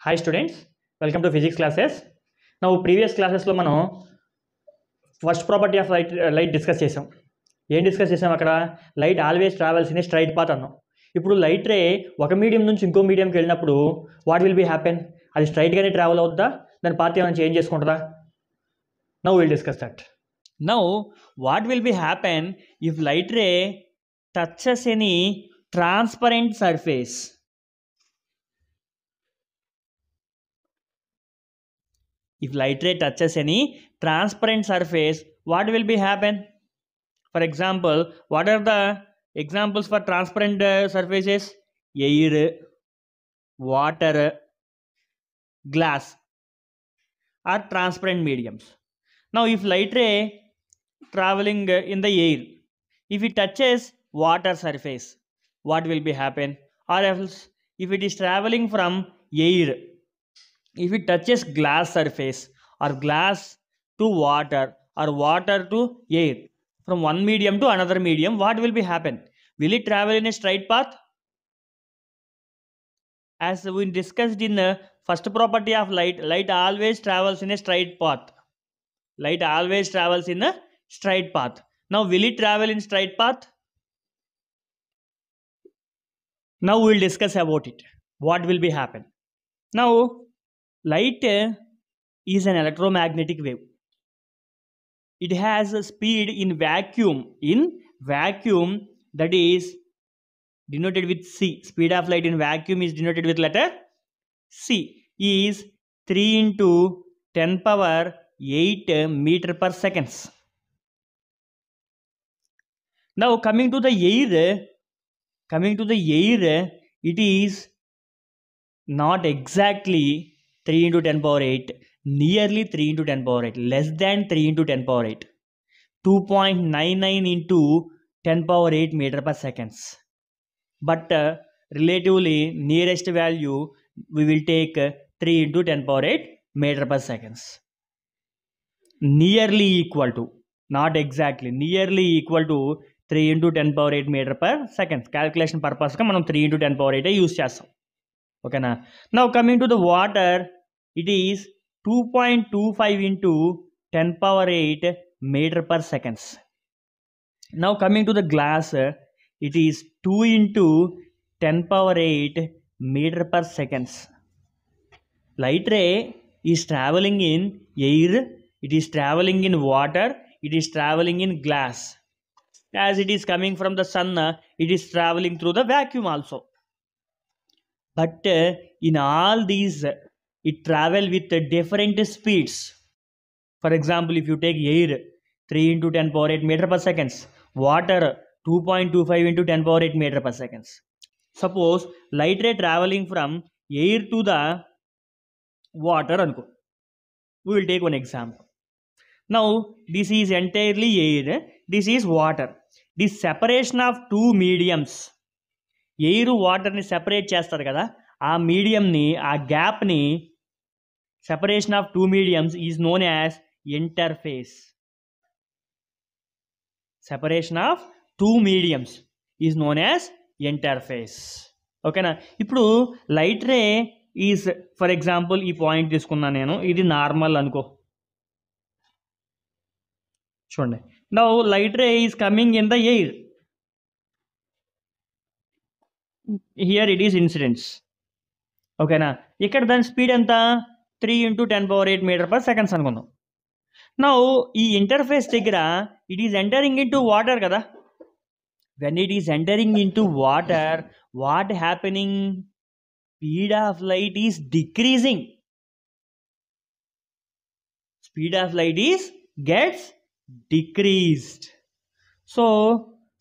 Hi students, welcome to physics classes. Now previous classes లో మనం first property of light discuss చేసాం. ఏం discuss చేసాం అక్కడ? Light always travels in a straight path అన్నాం. ఇప్పుడు లైట్ రే ఒక మీడియం నుంచి ఇంకో మీడియంకి వెళ్ళినప్పుడు వాట్ విల్ బి హ్యాపెన్? అది స్ట్రైట్గానే ట్రావెల్ అవుతుందా, దాని పాత్ ఏమైనా చేంజ్ చేసుకుంటుందా? Now will discuss that. Now what will be happen if light ray touches any transparent surface? If light ray touches any transparent surface, what will be happen? For example, what are the examples for transparent surfaces? Air, water, glass are transparent mediums. Now if light ray traveling in the air, if it touches water surface, what will be happen? Or else if it is traveling from air, if it touches glass surface or glass to water or water to air, from one medium to another medium, what will be happen? Will it travel in a straight path? As we discussed in the first property of light, light always travels in a straight path. Light always travels in a straight path. Now will it travel in straight path? Now we will discuss about it. What will be happen? Now light is an electromagnetic wave. It has a speed in vacuum. In vacuum, that is denoted with c. Speed of light in vacuum is denoted with letter c. Is 3 into 10 power 8 meter per seconds. Now coming to the air, it is not exactly 3 into 10 power 8, nearly 3 into 10 power 8, less than 3 into 10 power 8, 2.99 into 10 power 8 meter per seconds. But relatively nearest value, we will take 3 into 10 power 8 meter per seconds. Nearly equal to, not exactly, nearly equal to 3 into 10 power 8 meter per seconds. Calculation purpose ka manam 3 into 10 power 8 use chestam. Okay na? Now coming to the water, it is 2.25 into 10 power 8 meter per seconds. Now coming to the glass, it is 2 into 10 power 8 meter per seconds. Light ray is traveling in air, it is traveling in water, it is traveling in glass. As it is coming from the sun, it is traveling through the vacuum also. But in all these, it travel with different speeds. For example, if you take air, 3 into 10 power 8 meter per seconds, water 2.25 into 10 power 8 meter per seconds. Suppose light ray traveling from air to the water, we will take one example. Now this is entirely air, this is water. The separation of two mediums, air వాటర్ని separate చేస్తారు కదా, ఆ మీడియంని, ఆ గ్యాప్ని, separation of two mediums is known as interface. Separation of two mediums is known as interface. ఓకేనా? ఇప్పుడు light ray is, for example ఈ పాయింట్ తీసుకున్నాను నేను, ఇది నార్మల్ అనుకో, చూడండి. Now light ray is coming in the air. Here it is incidents. ఓకేనా? ఇక్కడ దాని స్పీడ్ ఎంత? 3 into 10 power 8 metre per seconds అనుకుందాం. నౌ ఈ ఇంటర్ఫేస్ దగ్గర it is entering into water కదా. When it is entering into water, what happening? Speed of light is decreasing. Speed of light is gets decreased. So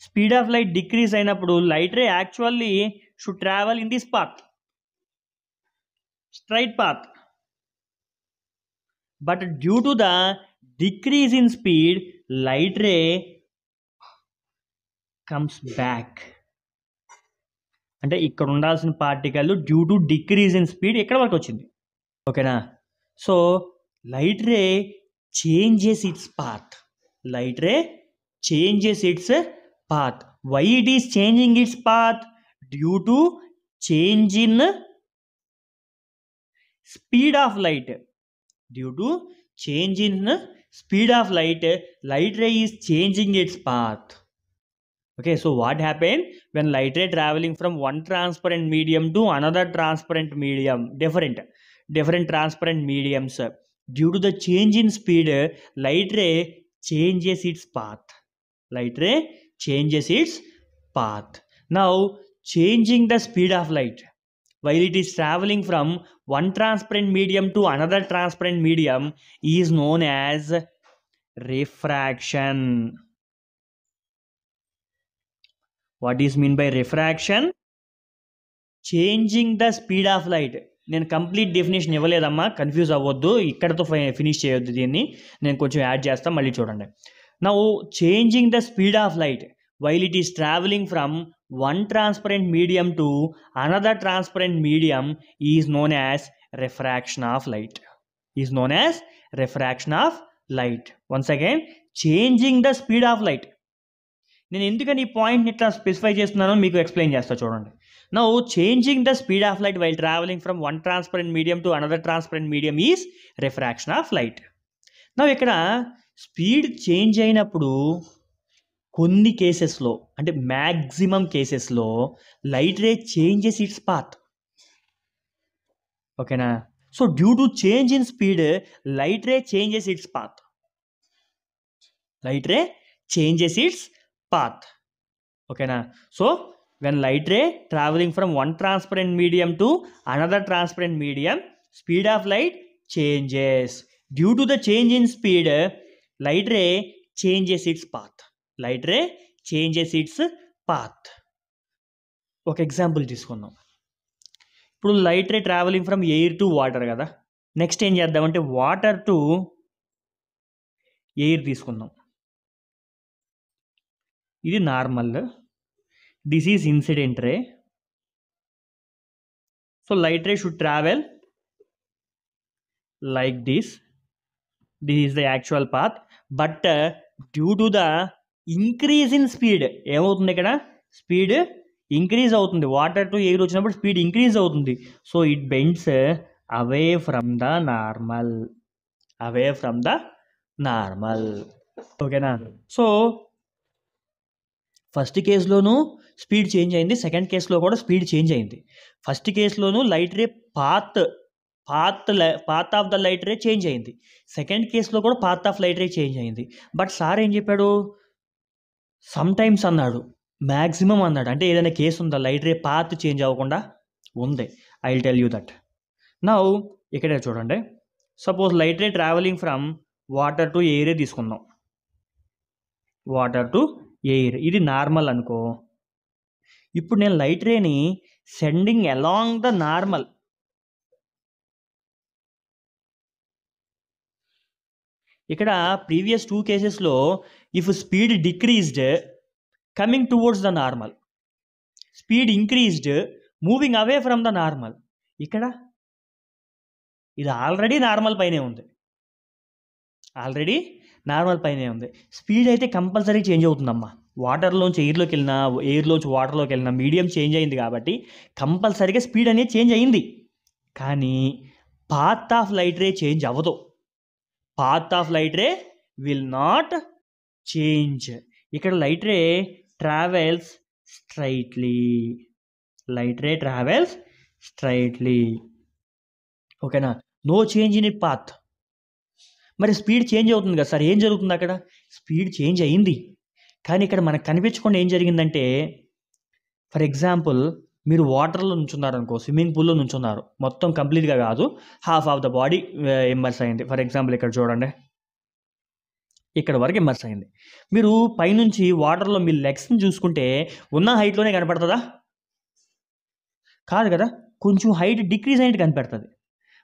speed of light decrease అయినప్పుడు light ray actually should travel in this path, straight path, but due to the decrease in speed, light ray comes back. అంటే ఇక్కడ ఉండాల్సిన particle due to decrease in speed ఎక్కడ వరకు వచ్చింది. ఓకేనా? So light ray changes its path. Light ray changes its path. Why it is changing its path? Due to change in speed of light. Due to change in speed of light, light ray is changing its path. Okay, so what happened when light ray traveling from one transparent medium to another transparent medium, different transparent mediums, due to the change in speed, light ray changes its path. Light ray changes its path. Now, changing the speed of light while it is traveling from one transparent medium to another transparent medium is known as refraction. What is mean by refraction? Changing the speed of light. నేను complete definition ఇవ్వలేదమ్మా, confuse అవ్వద్దు, ఇక్కడతో finish చేయొద్దు, దీన్ని నేను కొంచెం add చేస్తాను, మళ్ళీ చూడండి. Now changing the speed of light while it is traveling from one transparent medium to another transparent medium is known as refraction of light. Is known as refraction of light. Once again, changing the speed of light. నేను ఎందుకని ఈ పాయింట్ని ఇట్లా specify చేస్తున్నానో మీకు explain చేస్తా చూడండి. Now changing the speed of light while travelling from one transparent medium to another transparent medium is refraction of light. Now ఇక్కడ స్పీడ్ చేంజ్ అయినప్పుడు కొన్ని కేసెస్లో, అంటే మ్యాక్సిమం కేసెస్లో light ray changes its path. ఓకేనా? So due to change in speed light ray changes its path. Light ray changes its path. ఓకేనా? So when light ray traveling from one transparent medium to another transparent medium, speed of light changes. Due to the change in speed, light ray changes its path. Light ray changes its path. ఒక example తీసుకుందాం. ఇప్పుడు light ray travelling from air to water కదా. Next ఏం చేద్దామంటే water to air తీసుకుందాం. ఇది normal, this is incident ray. So light ray should travel like this. This is the actual path. But due to the increase in speed ఏమవుతుంది, ఇక్కడ speed increase అవుతుంది. Water to air వచ్చినప్పుడు speed increase అవుతుంది. So it bends away from the normal. Away from the normal. ఓకేనా? So first కేసులోనూ speed change అయింది, second కేసులో కూడా స్పీడ్ చేంజ్ అయింది. ఫస్ట్ కేసులోనూ light ray path of the light ray change అయింది. సెకండ్ కేసులో కూడా path of light ray change అయింది. బట్ సార్ ఏం చెప్పాడు, సమ్ టైమ్స్ అన్నాడు, మ్యాక్సిమం అన్నాడు. అంటే ఏదైనా కేసు ఉందా లైట్ రే పాత్ చేంజ్ అవ్వకుండా? ఉంది. I will tell you that. Now ఇక్కడే చూడండి. Suppose light ray travelling from water to ఎయిరే తీసుకుందాం. వాటర్ టు ఎయిర్, ఇది నార్మల్ అనుకో. ఇప్పుడు నేను లైట్ రేని సెండింగ్ అలాంగ్ ద నార్మల్. ఇక్కడ ప్రీవియస్ 2 కేసెస్లో if speed decreased coming towards the normal, speed increased moving away from the normal. ఇక్కడ ఇది ఆల్రెడీ నార్మల్ పైనే ఉంది. ఆల్రెడీ నార్మల్ పైనే ఉంది. స్పీడ్ అయితే కంపల్సరీ చేంజ్ అవుతుందమ్మా. వాటర్లోంచి ఎయిర్లోకి వెళ్ళినా, ఎయిర్లోంచి వాటర్లోకి వెళ్ళినా మీడియం చేంజ్ అయింది కాబట్టి కంపల్సరీగా స్పీడ్ అనేది చేంజ్ అయింది. కానీ path of light ray change అవ్వదు. Path of light ray will not change. ఇక్కడ light ray travels straightly. Light ray travels straightly. ఓకేనా? No change in it path. మరి స్పీడ్ చేంజ్ అవుతుంది కదా సార్, ఏం జరుగుతుంది అక్కడ? స్పీడ్ చేంజ్ అయింది, కానీ ఇక్కడ మనకు కనిపించకుండా ఏం జరిగిందంటే, ఫర్ ఎగ్జాంపుల్ మీరు వాటర్లో నుంచున్నారు అనుకో, స్విమ్మింగ్ పూల్లో నుంచున్నారు, మొత్తం కంప్లీట్గా కాదు, half of the body immerse అయింది. ఫర్ ఎగ్జాంపుల్ ఇక్కడ చూడండి, ఇక్కడ వరకు ఇమ్మర్స్ అయింది. మీరు పైనుంచి వాటర్లో మీ లెగ్స్ని చూసుకుంటే ఉన్న హైట్లోనే కనపడుతుందా? కాదు కదా, కొంచెం హైట్ డిక్రీజ్ అయినట్టు కనపడుతుంది.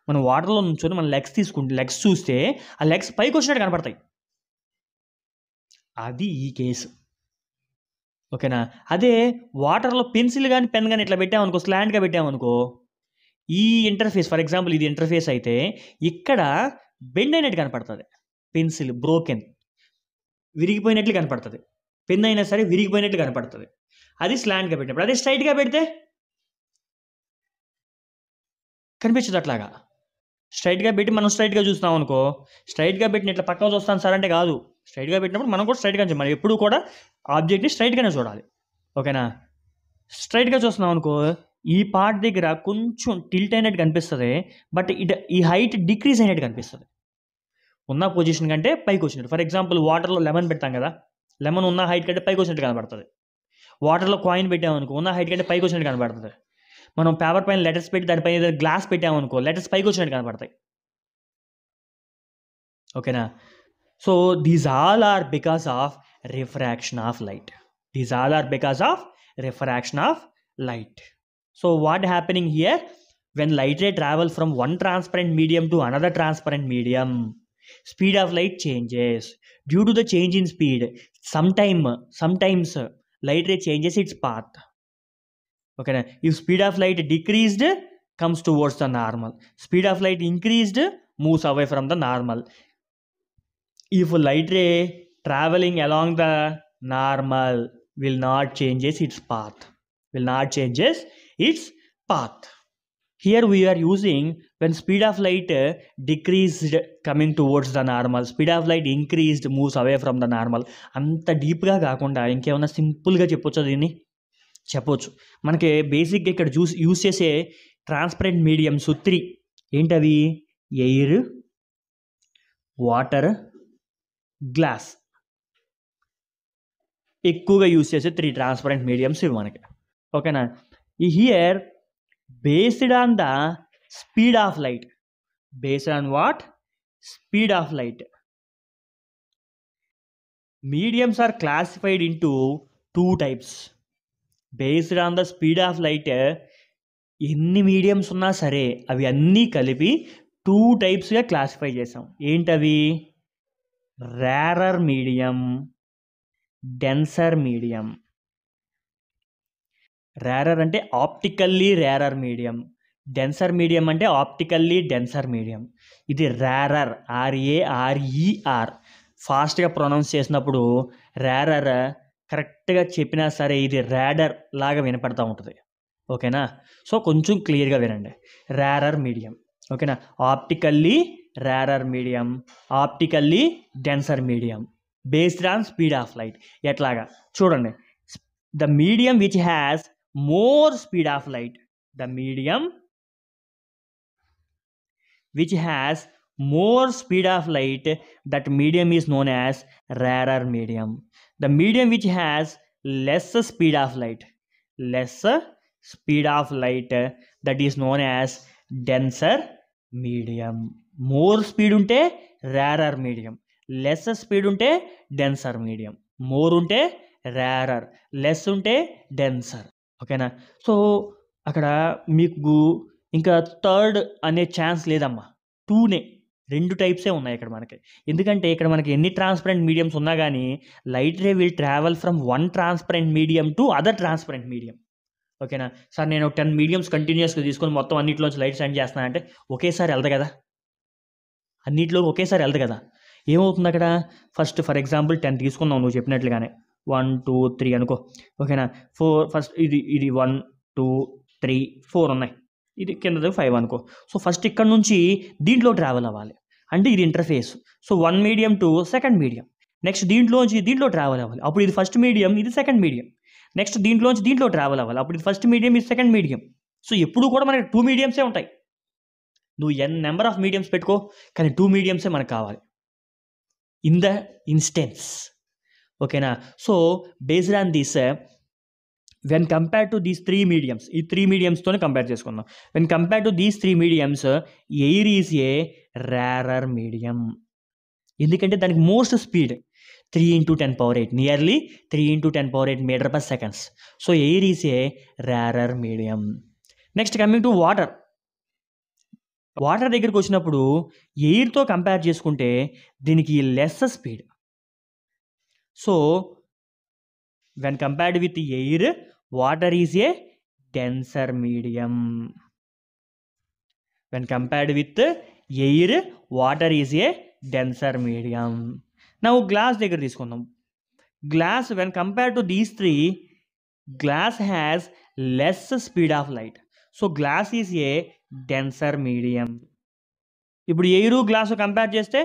మనం వాటర్లో నుంచొని మన లెగ్స్ చూస్తే ఆ లెగ్స్ పైకి వచ్చినట్టు కనపడతాయి. అది ఈ కేసు. ఓకేనా? అదే వాటర్లో పెన్సిల్ కానీ పెన్ కానీ ఇట్లా పెట్టామనుకో, స్లాంట్గా పెట్టామనుకో, ఈ ఇంటర్ఫేస్, ఫర్ ఎగ్జాంపుల్ ఇది ఇంటర్ఫేస్ అయితే ఇక్కడ బెండ్ అయినట్టు కనపడుతుంది. పెన్సిల్ బ్రోకెన్, విరిగిపోయినట్లు కనపడుతుంది. పెన్ అయినా సరే విరిగిపోయినట్లు కనపడుతుంది. అది స్లాంట్గా పెట్టినప్పుడు. అదే స్ట్రైట్గా పెడితే కనిపించదు అట్లాగా. స్ట్రైట్గా పెట్టి మనం స్ట్రైట్గా చూస్తున్నాం అనుకో, స్ట్రైట్గా పెట్టిన ఇట్లా పక్కన చూస్తాను సార్ అంటే కాదు, స్ట్రైట్గా పెట్టినప్పుడు మనం కూడా స్ట్రైట్గా చూడాలి. మనం ఎప్పుడు కూడా ఆబ్జెక్ట్ని స్ట్రైట్గానే చూడాలి. ఓకేనా? స్ట్రైట్గా చూస్తున్నాం అనుకో, ఈ పార్ట్ దగ్గర కొంచెం టిల్ట్ అయినట్టు కనిపిస్తుంది, బట్ ఈ హైట్ డిక్రీజ్ అయినట్టు కనిపిస్తుంది ఉన్న పొజిషన్ కంటే పైకి వచ్చినట్టు. ఫర్ ఎగ్జాంపుల్ వాటర్లో లెమన్ పెడతాం కదా, లెమన్ ఉన్న హైట్ కంటే పైకి వచ్చినట్టు కనబడుతుంది. వాటర్లో కాయిన్ పెట్టామనుకో ఉన్న హైట్ కంటే పైకి వచ్చినట్టు కనబడుతుంది. మనం పేపర్ పైన లెటర్స్ పెట్టి దానిపైన ఏదైనా గ్లాస్ పెట్టామనుకో లెటర్స్ పైకి వచ్చినట్టు కనబడతాయి. ఓకేనా? So these all are because of refraction of light. These all are because of refraction of light. So what happening here, when light ray travel from one transparent medium to another transparent medium, speed of light changes. Due to the change in speed, sometimes light ray changes its path. Okay, if speed of light decreased, comes towards the normal. Speed of light increased, moves away from the normal. If light ray traveling along the normal will not changes its path. Here we are using when speed of light decreased coming towards the normal, speed of light increased moves away from the normal. అంత డీప్గా కాకుండా ఇంకేమైనా సింపుల్గా చెప్పొచ్చు, దీన్ని చెప్పొచ్చు. మనకి బేసిక్గా ఇక్కడ యూస్ చేసే ట్రాన్స్పరెంట్ మీడియంస్ 3 ఏంటవి? Air, water, glass. ఎక్కువగా యూస్ చేసే 3 ట్రాన్స్పరెంట్ మీడియంస్ ఇవి మనకి. ఓకేనా? Here based on the speed of light. Based on what? Speed of light. Mediums are classified into 2 types. Based on the speed of light, ఎన్ని mediums ఉన్నా సరే అవి అన్నీ కలిపి 2 టైప్స్గా క్లాసిఫై చేసాం. ఏంటవి? Rarer medium, denser medium. Rarer అంటే optically rarer medium, denser medium అంటే ఆప్టికల్లీ డెన్సర్ మీడియం. ఇది రేరర్, RARER. ఫాస్ట్గా ప్రొనౌన్స్ చేసినప్పుడు రేరర్ కరెక్ట్గా చెప్పినా సరే ఇది రేడర్ లాగా వినపడుతూ ఉంటుంది. ఓకేనా? సో కొంచెం క్లియర్గా వినండి. Rarer medium. ఓకేనా? Optically rarer medium, optically denser medium. Based on speed of light. ఎట్లాగా చూడండి. The medium which has more speed of light, the medium which has more speed of light, that medium is known as rarer medium. The medium which has less speed of light, that is known as denser medium. More speed unte rarer medium, less speed unte denser medium. More unte rarer, less ఉంటే denser. ఓకేనా? So అక్కడ మీకు ఇంకా third అనే chance లేదమ్మా. 2 టైప్సే ఉన్నాయి ఇక్కడ మనకి. ఎందుకంటే ఇక్కడ మనకి ఎన్ని ట్రాన్స్పరెంట్ మీడియంస్ ఉన్నా కానీ light ray will travel from one transparent medium to other transparent medium. ఓకేనా? సార్ నేను 10 మీడియంస్ కంటిన్యూస్గా తీసుకొని మొత్తం అన్నింటిలోంచి లైట్ సెండ్ చేస్తున్నా అంటే ఒకేసారి వెళ్తా కదా, అన్నింటిలో ఒకేసారి వెళ్తా కదా. ఏమవుతుంది అక్కడ? ఫస్ట్ ఫర్ ఎగ్జాంపుల్ 10 తీసుకుందాం నువ్వు చెప్పినట్లుగానే, 1 2 3 అనుకో. ఓకేనా? 4 ఫస్ట్ ఇది 1 2 3 4 ఉన్నాయి, ఇది కింద 5 అనుకో. సో ఫస్ట్ ఇక్కడ నుంచి దీంట్లో ట్రావెల్ అవ్వాలి అంటే ఇది interface. So 1 medium to second medium, next దీంట్లో ట్రావెల్ అవ్వాలి, అప్పుడు ఇది ఫస్ట్ మీడియం, ఇది సెకండ్ మీడియం. నెక్స్ట్ దీంట్లో ట్రావెల్ అవ్వాలి, అప్పుడు ఇది ఫస్ట్ మీడియం, ఇది సెకండ్ మీడియం. సో ఎప్పుడు కూడా మనకి 2 మీడియంసే ఉంటాయి. నువ్వు నెంబర్ ఆఫ్ మీడియంస్ పెట్టుకో, కానీ 2 మీడియంసే మనకు కావాలి ఇన్ ద ఇన్స్టెన్స్. ఓకేనా? So based on this, when compare to these 3 mediums, ఈ 3 మీడియమ్స్తోనే కంపేర్ చేసుకుందాం. When compare to these 3 mediums, air is a rarer medium. ఎందుకంటే దానికి most speed 3 × 10⁸, nearly 3 × 10⁸ metre per seconds. So air is a rarer medium. Next coming to water. Water దగ్గరికి వచ్చినప్పుడు ఎయిర్తో compare చేసుకుంటే దీనికి less speed. So when compared with air, water is a denser medium. When compared with air, water is a denser medium. Now glass దగ్గర తీసుకుందాం. Glass, when compared to these 3, glass has less speed of light. So glass is a denser medium. ఇప్పుడు air glass compare చేస్తే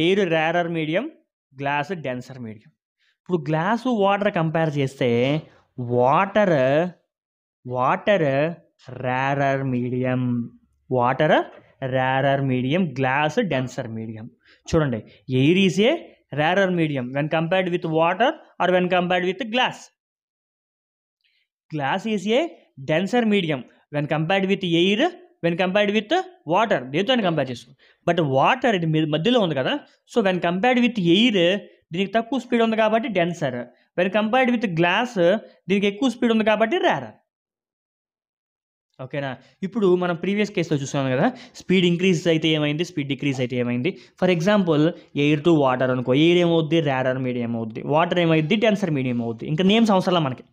air rarer medium, glass denser medium. ఇప్పుడు glass water compare చేస్తే water rarer medium, glass denser medium. చూడండి, air is a rarer medium when compared with water or when compared with glass. Glass is a denser medium when compared with air, when compared with water, దేంతో compare చేస్తాం. But water ఇది మధ్యలో ఉంది కదా, so when compared with air దీనికి తక్కువ speed ఉంది కాబట్టి denser, when compared with glass దీనికి ఎక్కువ స్పీడ్ ఉంది కాబట్టి రేరర్. ఓకేనా. ఇప్పుడు మనం ప్రీవియస్ కేసులో చూసాం కదా, స్పీడ్ ఇంక్రీజ్ అయితే ఏమైంది, స్పీడ్ డిక్రీజ్ అయితే ఏమైంది. For example air to water అనుకో, ఎయిర్ ఏమవుద్ది, రేరర్ మీడియం అవుద్ది, వాటర్ ఏమైంది, డెన్సర్ మీడియం అవుద్ది. ఇంకా నేమ్స్ అవసరం మనకి.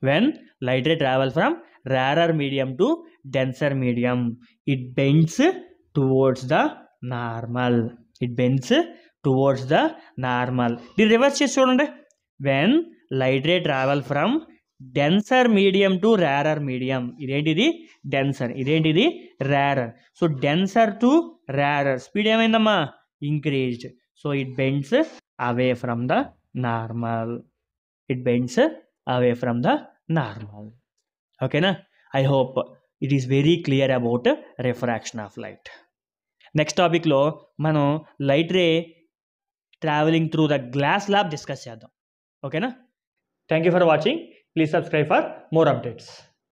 When light ray travel from rarer medium to denser medium, it bends towards the normal. దీన్ని రివర్స్ చేసి చూడండి. When light ray travel from denser medium to rarer medium, ఇదేంటిది డెన్సర్, ఇదేంటిది rarer. So denser to rarer speed ఏమైందమ్మా, increased. So it bends away from the normal, ఓకేనా. I hope it is very clear about refraction of light. Next టాపిక్లో మనం light ray travelling through the glass lab discuss చేద్దాం. ఓకేనా. Thank you for watching. Please subscribe for more updates.